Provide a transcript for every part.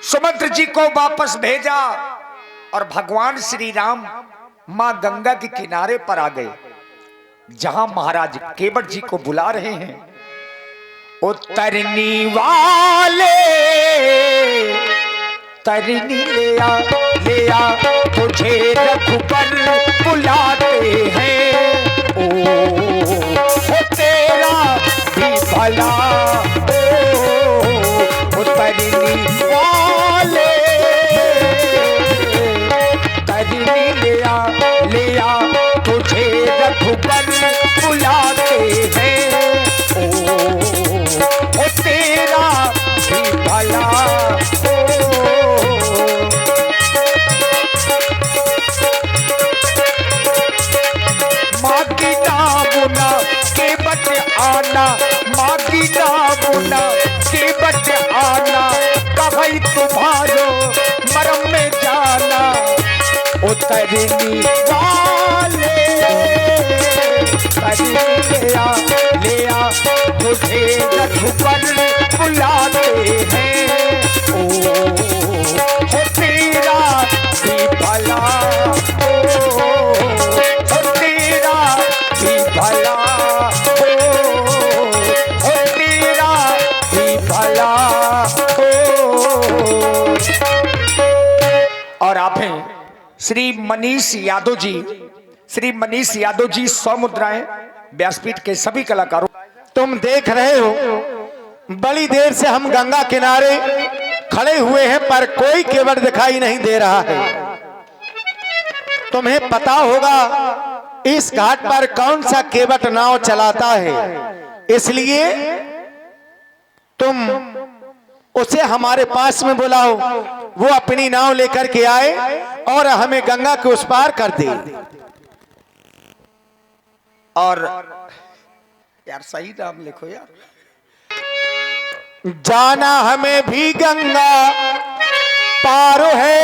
सुमंत्र जी को वापस भेजा और भगवान श्री राम मां गंगा के किनारे पर आ गए, जहां महाराज केवट जी को बुला रहे हैं। उतरनी वाले तरनी ले आ तुझे रघुबर बुलाते हैं। ओ तेरा भी भला तरनी वाले तरनी ले आ तुझे रघुबर बुलाते हैं। ओ तेरा भी भला मागी ना केवट आना, मागी ना केवट आना, कभी तुम्हारो मरम में जाना। उतरनी वाले ले आ तुझे रघुबर बुलाते हैं। ओ तेरा भी भला भला हो तेरा भी भला हो। और आप हैं श्री मनीष यादव जी। श्री मनीष यादव जी 100 मुद्राएं व्यासपीठ के सभी कलाकारों। तुम देख रहे हो बड़ी देर से हम गंगा किनारे खड़े हुए हैं, पर कोई केवट दिखाई नहीं दे रहा है। तुम्हें पता होगा इस घाट पर कौन सा केवट नाव चलाता है, इसलिए तुम उसे हमारे पास में बुलाओ, वो अपनी नाव लेकर के आए और हमें गंगा के उस पार कर दे। और यार सही नाम लिखो यार। जाना हमें भी गंगा पार है,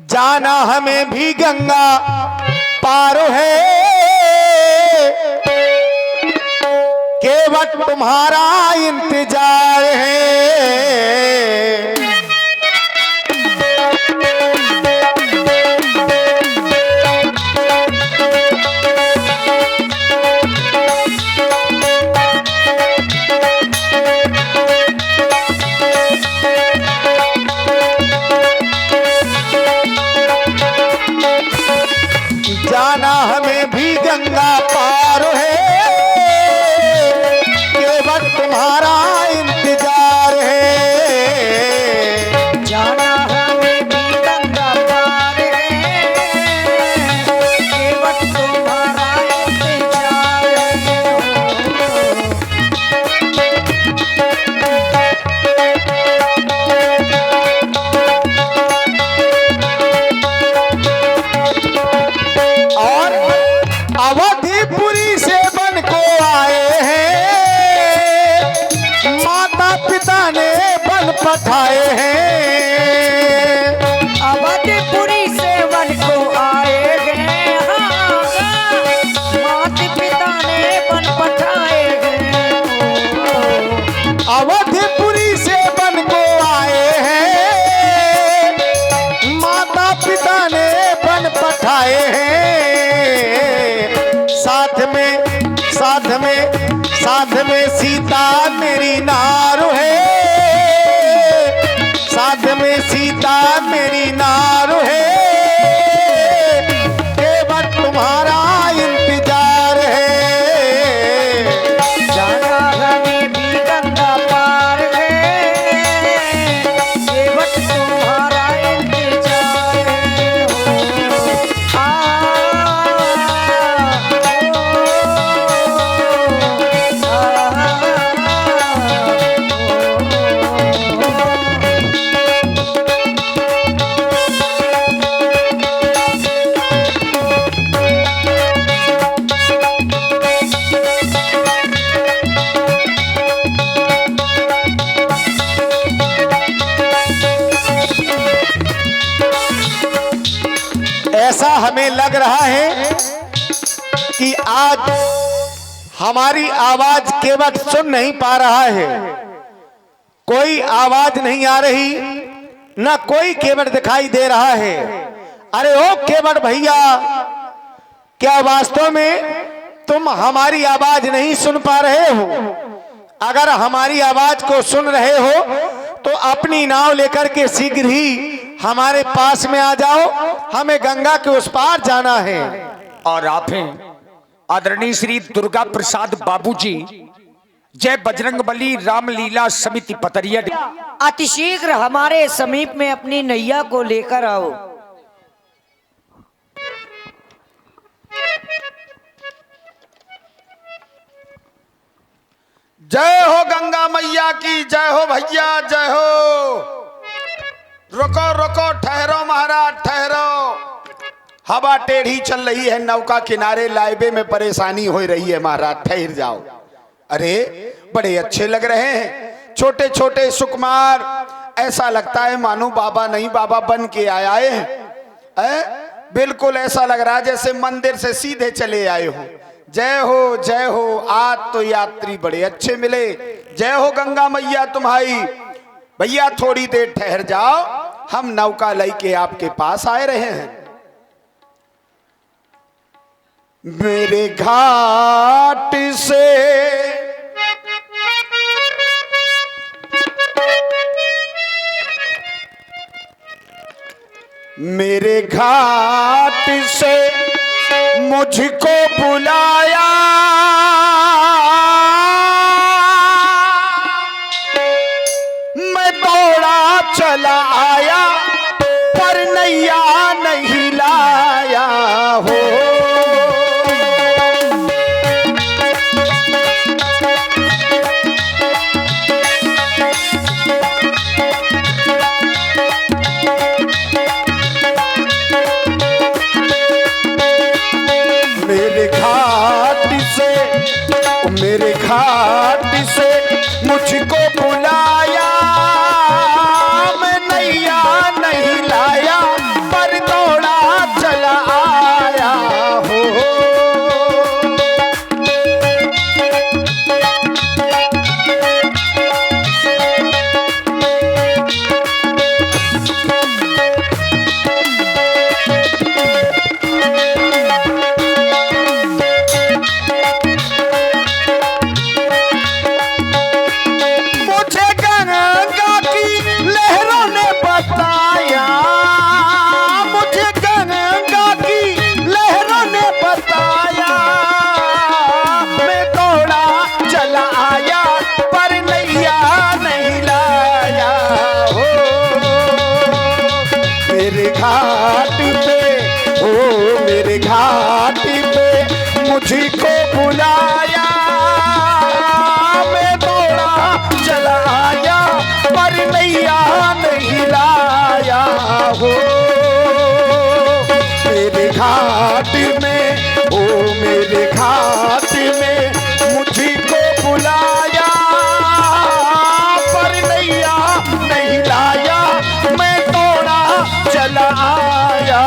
जाना हमें भी गंगा पार है। केवट तुम्हारा इंतजार है। जाना हमें भी गंगा पार है, केवट तुम्हारा इंतजार है। जाना हमें भी गंगा पार है, केवट तुम्हारा इंतजार है। और अवधिपुरी से बन को आए हैं, माता पिता ने बन पठाए हैं। अवधिपुरी से वन को आए गए, माता पिता ने वन पठाए गए। अवधिपुरी से बन को आए हैं, माता पिता ने बन पठाए हैं। साथ में सीता मेरी नार है, साथ में सीता मेरी नार है। केवट तुम्हारा इंतजार है। जाना हमें भी गंगा पार है, केवट तुम्हारा इंतजार है। ऐसा हमें लग रहा है कि आज हमारी आवाज केवट सुन नहीं पा रहा है, कोई आवाज नहीं आ रही, ना कोई केवट दिखाई दे रहा है। अरे ओ केवट भैया, क्या वास्तव में तुम हमारी आवाज नहीं सुन पा रहे हो? अगर हमारी आवाज को सुन रहे हो तो अपनी नाव लेकर के शीघ्र ही हमारे पास में आ जाओ, हमें गंगा के उस पार जाना है। और आप हैं आदरणीय श्री दुर्गा प्रसाद बाबूजी, जय बजरंगबली रामलीला समिति पतरिया। अतिशीघ्र हमारे समीप में अपनी नैया को लेकर आओ। जय हो गंगा मैया की, जय हो भैया, जय हो। रुको रुको, ठहरो महाराज, ठहरो। हवा टेढ़ी चल रही है, नौका किनारे लाइबे में परेशानी हो रही है महाराज, ठहर जाओ। अरे बड़े अच्छे लग रहे हैं, छोटे छोटे सुकुमार, ऐसा लगता है मानो बाबा नहीं बाबा बन के आए हैं। बिल्कुल ऐसा लग रहा है जैसे मंदिर से सीधे चले आए हो। जय हो, जय हो। आज तो यात्री बड़े अच्छे मिले। जय हो गंगा मैया तुम्हारी। भैया थोड़ी देर ठहर जाओ, हम नौका लेके आपके पास आए रहे हैं। मेरे घाट से मेरे घाट से मुझको बुलाया, मैं दौड़ा चला आया, पर नैया नहीं लाया हो। मेरे घाट से मुझको बुलाया, मैं नैया नहीं लाया, पर दौड़ा चला आया हो। मुझको बुलाया, मैं दौड़ा चला आया, पर नैया नहीं लाया हो। मेरे घाट में, ओ मेरे घाट में मुझको बुलाया, पर नैया नहीं लाया, मैं दौड़ा चला आया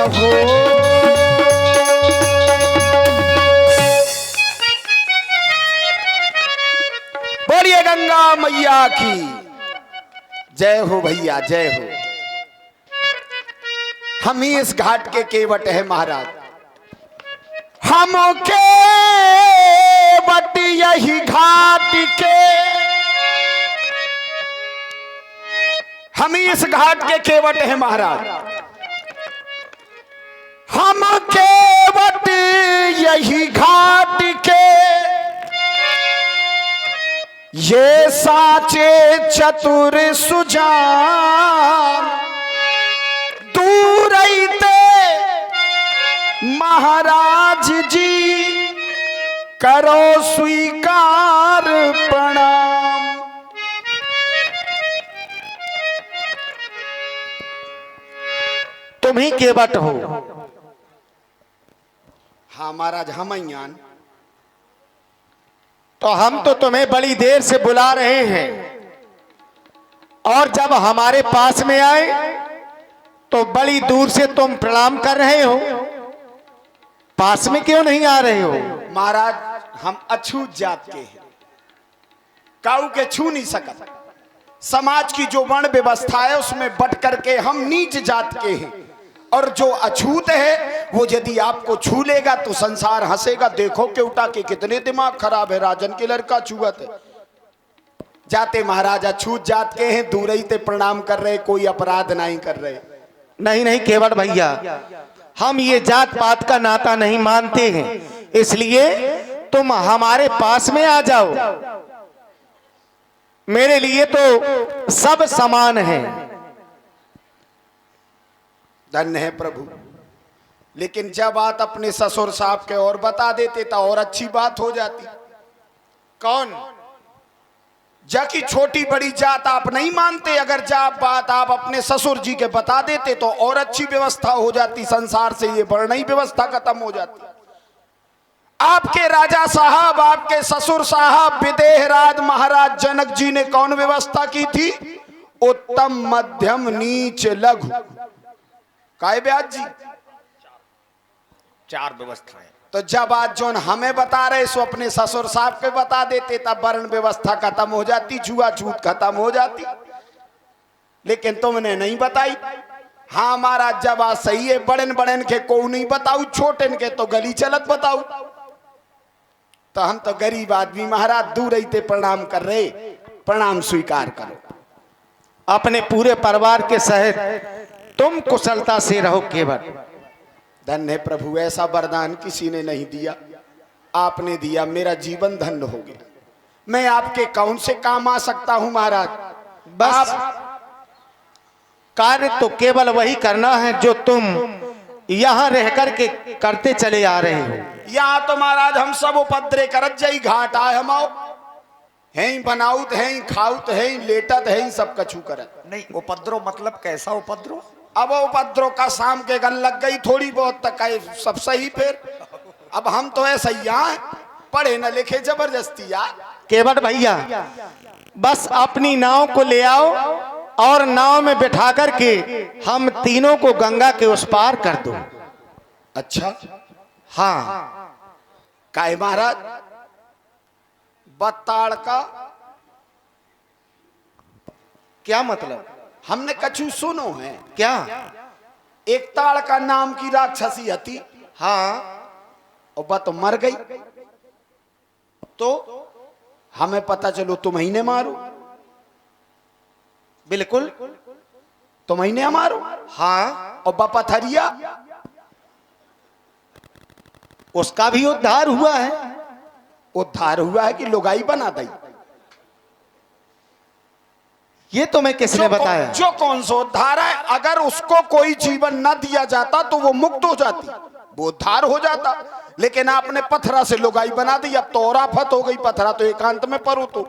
हो। बोलिए गंगा मैया की जय हो भैया, जय हो। हम ही इस घाट के केवट है महाराज, हम केवट यही घाट के, हम ही इस घाट के केवट है महाराज। हम केवट यही घाट के, ये साचे चतुर सुजान, दूर रहते महाराज जी, करो स्वीकार प्रणाम। तुम ही केवट हो। हाँ महाराज, हम अज्ञान। तो हम तो तुम्हें बड़ी देर से बुला रहे हैं, और जब हमारे पास में आए तो बड़ी दूर से तुम प्रणाम कर रहे हो, पास में क्यों नहीं आ रहे हो? महाराज हम अछूत जात के हैं, काऊ के छू नहीं सकत। समाज की जो वर्ण व्यवस्था है उसमें बट करके हम नीच जात के हैं, और जो अछूत है वो यदि आपको छू लेगा तो संसार हंसेगा। देखो केवटा के कितने दिमाग खराब है, राजन के लड़का छुअत है। जाते महाराज अछूत जात के हैं, दूर ही ते प्रणाम कर रहे, कोई अपराध नहीं कर रहे। नहीं नहीं केवट भैया, हम ये जात पात का नाता नहीं मानते हैं, इसलिए तुम हमारे पास में आ जाओ। मेरे लिए तो सब समान है। धन्य है प्रभु। लेकिन जब बात अपने ससुर साहब के और बता देते तो और अच्छी बात हो जाती। कौन? जाकि छोटी बड़ी जात आप नहीं मानते, अगर जात बात आप अपने ससुर जी के बता देते तो और अच्छी व्यवस्था हो जाती, संसार से ये वर्णी व्यवस्था खत्म हो जाती। आपके राजा साहब, आपके ससुर साहब विदेहराज महाराज जनक जी ने कौन व्यवस्था की थी? उत्तम मध्यम नीच लघु। काय ब्याज जी? 4 व्यवस्थाएं। तो जब आज जो हमें बता रहे सो अपने ससुर साहब के बता देते, तब वर्ण व्यवस्था खत्म हो जाती, छुआछूत खत्म हो जाती। लेकिन तुमने नहीं बताई। हाँ महाराज, जब आज सही है, बड़न बड़न के को नहीं बताऊ, छोटन के तो गली चलत बताऊ। तो हम तो गरीब आदमी महाराज दूर रहते प्रणाम कर रहे, प्रणाम स्वीकार करो। अपने पूरे परिवार के सहित तुम कुशलता से रहो केवट। धन्य है प्रभु, ऐसा वरदान किसी ने नहीं दिया, आपने दिया, मेरा जीवन धन्य हो गया। मैं आपके कौन से काम आ सकता हूं महाराज? बस कार्य तो केवल वही करना है जो तुम यहाँ रह करके करते चले आ रहे हो। यहाँ तो महाराज हम सब उपद्रे करत जाई, घाट आए हम आओ हैं, बनाउत हैं, खाउत हैं, लेटत हैं, सब कछु करत। नहीं, उपद्रव मतलब कैसा उपद्रव? अब वो उपद्रव का शाम के गल लग गई थोड़ी बहुत तक आए, सब सही। फिर अब हम तो ऐसा ही यहाँ पढ़े न लिखे जबरदस्ती यार। केवट भैया, बस अपनी नाव को ले आओ और नाव में बिठा करके हम तीनों को गंगा के उस पार कर दो। अच्छा, हाँ। काहे महाराज? बताड़ का क्या मतलब? हमने कछु सुनो है क्या? एक ताड़ का नाम की राक्षसी हती, हाँ। और बत मर गई, तो हमें पता चलो तुम्ही ने मारो। बिल्कुल। तुम्ही ने मारो। हाँ। और बपथरिया, उसका भी उद्धार हुआ है। उद्धार हुआ है कि लुगाई बना दी? ये तुम्हें किसने बताया? जो कौन सा उद्धार है? अगर उसको कोई जीवन न दिया जाता तो वो मुक्त हो जाती, वो उद्धार हो जाता। लेकिन आपने पथरा से लुगाई बना दी, अब तो और आफत हो गई। पथरा तो एकांत में परो, तो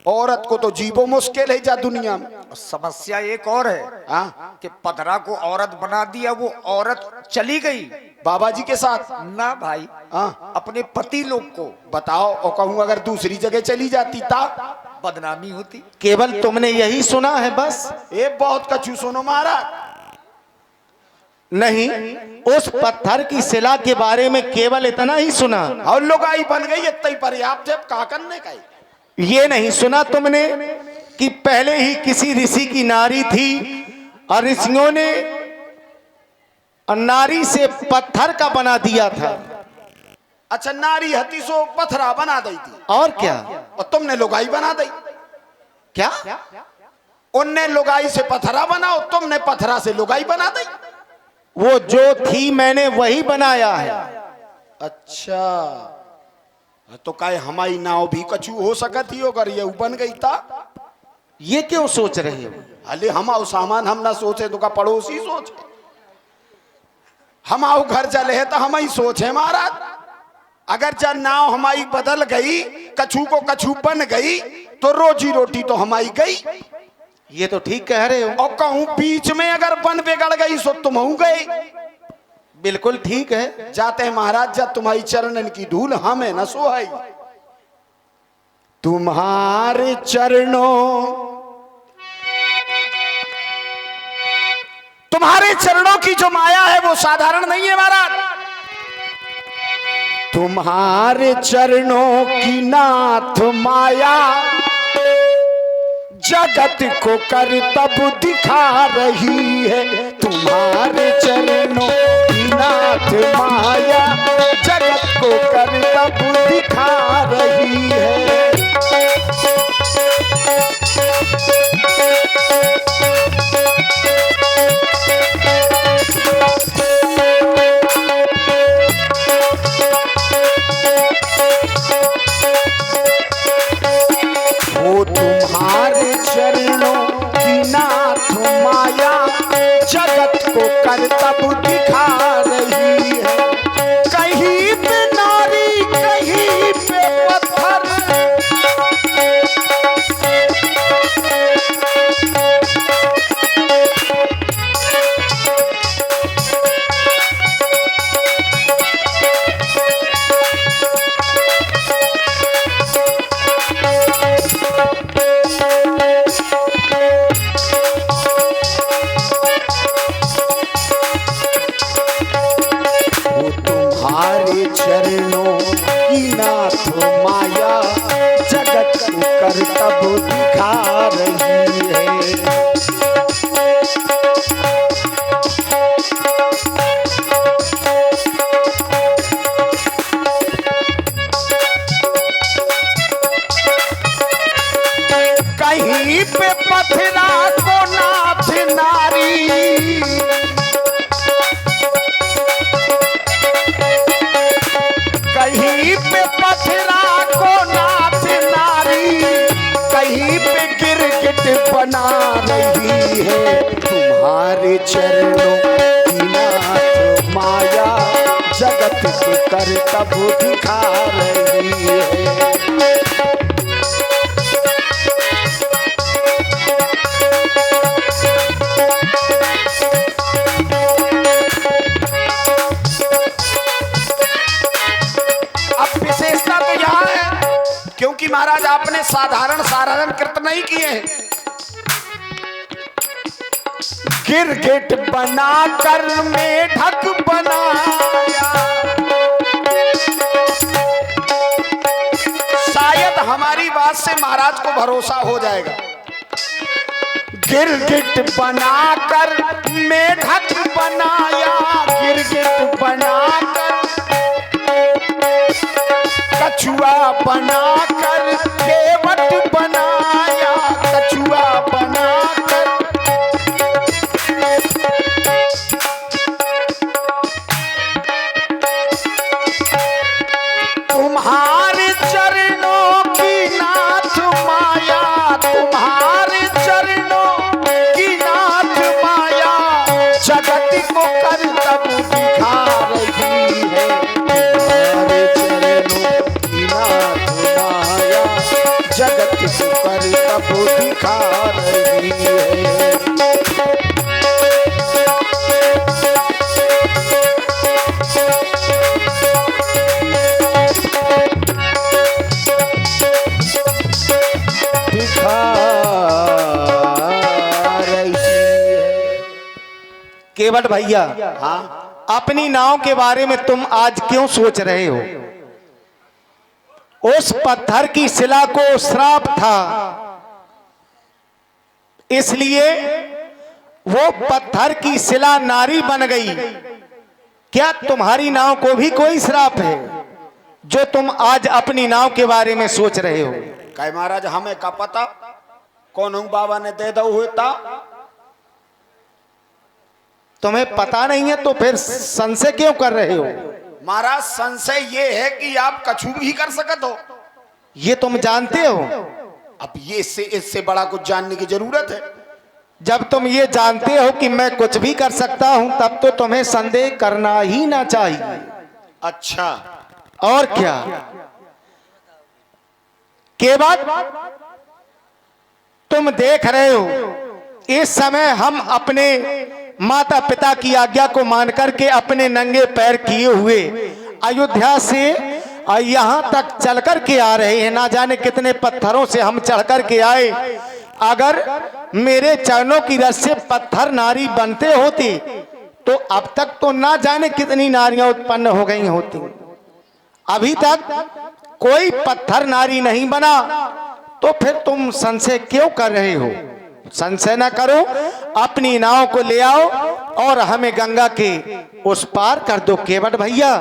औरत को तो जीवो मुश्किल है जा दुनिया में। समस्या एक और है। हाँ? कि पथरा को औरत बना दिया, वो औरत चली गई बाबा जी के साथ। ना भाई, हाँ? अपने पति लोग को बताओ, और कहूं अगर दूसरी जगह चली जाती ता बदनामी होती। केवल तुमने यही सुना है बस? ये बहुत कछु सुनो महाराज। नहीं, उस पत्थर की शिला के बारे में केवल इतना ही सुना। और लुगाई बन गई, इतना ही पर्याप्त है, का करने का? ये नहीं सुना तुमने कि पहले ही किसी ऋषि की नारी थी और ऋषियों ने नारी से पत्थर का बना दिया था। अच्छा, नारी हती सो पथरा बना दी थी, और क्या? और तुमने लुगाई बना दी। क्या? उनने लुगाई से पथरा बनाओ, तुमने पथरा से लुगाई बना दी। वो जो थी मैंने वही बनाया है। अच्छा, तो काहे हमारी नाव भी कछु हो सकती हो, अगर ये बन गई था? ये क्यों सोच रहे हो? अले हम आओ सामान हम ना सोचे तो का पड़ोसी सोचे। हम आओ घर चले है तो हम ही सोचे महाराज। अगर जब नाव हमारी बदल गई, कछु को कछु बन गई, तो रोजी रोटी तो हमारी गई। ये तो ठीक कह रहे हो। और कहूं बीच में अगर बन बिगड़ गई सो तुम हो गए। बिल्कुल ठीक है। जाते हैं महाराज, जब तुम्हारी चरणन की धूल हमें न सोहाई। तुम्हारे चरणों की जो माया है वो साधारण नहीं है महाराज। तुम्हारे चरणों की नाथ माया जगत को करतब दिखा रही है। तुम्हारे चरणों की नाथ माया जगत को करतब दिखा रही है। वो तुम्हारे चरणों की नाथ माया जगत को करतब दिखा रही है। कहीं पे नारी कहीं पे पत्थर, तुम्हारे चरणों की नाथ माया जगत को करतब दिखा रही है। कहीं पे पथरा को नाथ नारी, कहीं पे पथरा को नाथ नारी, कहीं पे गिरगिट बना रही है। तुम्हारे चरणों की नाथ माया जगत को करतब दिखा रही है। विशेषता तो यहाँ है क्योंकि महाराज आपने साधारण साधारण कृत नहीं किए हैं। गिरगिट बनाकर मेढक बनाया, शायद हमारी बात से महाराज को भरोसा हो जाएगा। गिरगिट बनाकर मेढक बनाया, गिरगिट बनाकर कछुआ बनाकर केवट बनाया, कछुआ बनाकर तुम्हारे चरणों की नाथ माया, तुम्हारे चरणों की नाथ माया जगत को करतब दिखा रही है। तुम्हारे चरणों की नाथ माया जगत को करतब दिखा रही है। केवट भैया, हाँ, अपनी नाव के बारे में तुम आज क्यों सोच रहे हो? उस पत्थर की शिला को श्राप था, इसलिए वो पत्थर की शिला नारी बन गई। क्या तुम्हारी नाव को भी कोई श्राप है जो तुम आज अपनी नाव के बारे में सोच रहे हो? कहे महाराज हमें का पता, कौन हूँ बाबा ने दे दो हुआ। तुम्हें पता नहीं है तो फिर संशय क्यों कर रहे हो? महाराज संशय ये है कि आप कछु भी कर सकत हो। ये तुम जानते हो? अब ये इससे बड़ा कुछ जानने की जरूरत है? जब तुम ये जानते हो कि मैं कुछ भी कर सकता हूं तब तो तुम्हें संदेह करना ही ना चाहिए। अच्छा, और क्या? केवल तुम देख रहे हो इस समय हम अपने माता पिता की आज्ञा को मान करके अपने नंगे पैर किए हुए अयोध्या से यहाँ तक चल कर के आ रहे हैं। ना जाने कितने पत्थरों से हम चढ़ कर के आए। अगर मेरे चरणों की रस से पत्थर नारी बनते होती तो अब तक तो ना जाने कितनी नारियां उत्पन्न हो गई होती। अभी तक कोई पत्थर नारी नहीं बना, तो फिर तुम संशय क्यों कर रहे हो? संशय न करो, अपनी नाव को ले आओ और हमें गंगा के उस पार कर दो केवट भैया।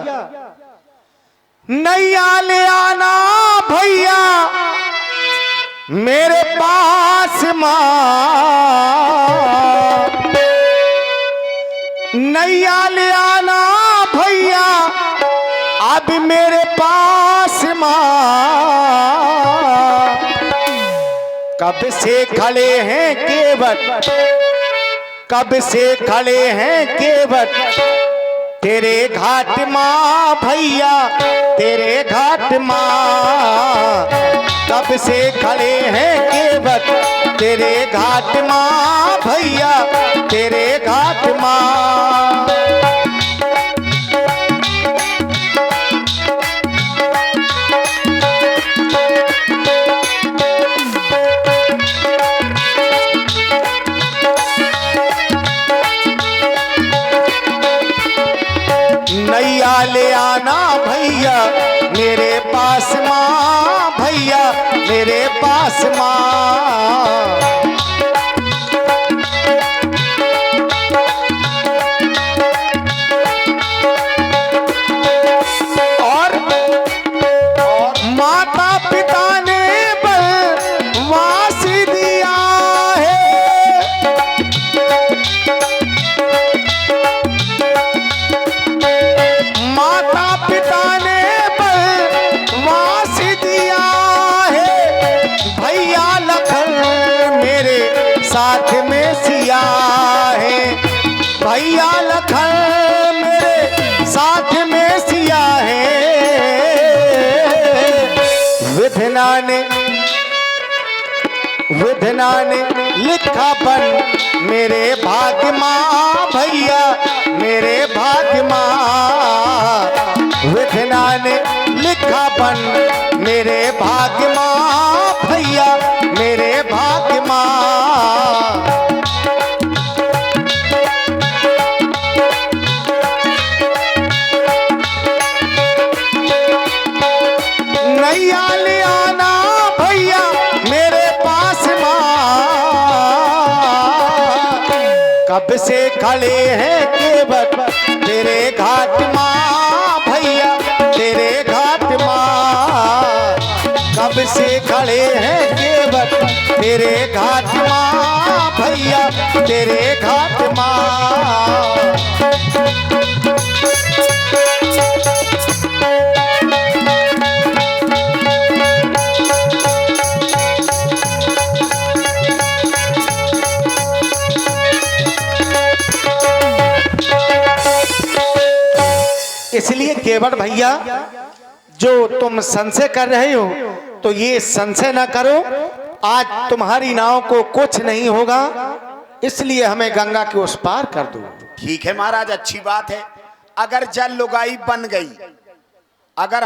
नैया ले आना भैया मेरे पास माँ, नैया ले आना भैया अब मेरे पास माँ। कब से खड़े हैं केवट, कब से खड़े हैं केवट तेरे घाट माँ भैया, तेरे घाट माँ। कब से खड़े हैं केवट तेरे घाट माँ भैया, तेरे घाट माँ। नैया ले आना भैया मेरे पास माँ भैया, मेरे पास माँ। और माता पिता ने बनवास दिया है, माता पिता ने बनवास दिया है। भैया लखन मेरे साथ में सिया है, भैया लखन मेरे साथ में सिया है। विधना ने लिखा बन मेरे भाग्य माँ भैया, मेरे भाग्य माँ। विधना ने लिखा बन मेरे भाग्य माँ भैया, मेरे भाग्य माँ। नैया ले आना भैया मेरे पास माँ। कब से खड़े हैं केवट तेरे घाट माँ भैया, तेरे घाट माँ। कब से खड़े हैं केवट तेरे घाट माँ भैया, तेरे घाट माँ। इसलिए केवट भैया जो तुम संशय कर रहे हो, तो ये संशय ना करो, आज तुम्हारी नाव को कुछ नहीं होगा, इसलिए हमें गंगा के उस पार कर दो। ठीक है महाराज, अच्छी बात है। अगर जल लुगाई बन गई, अगर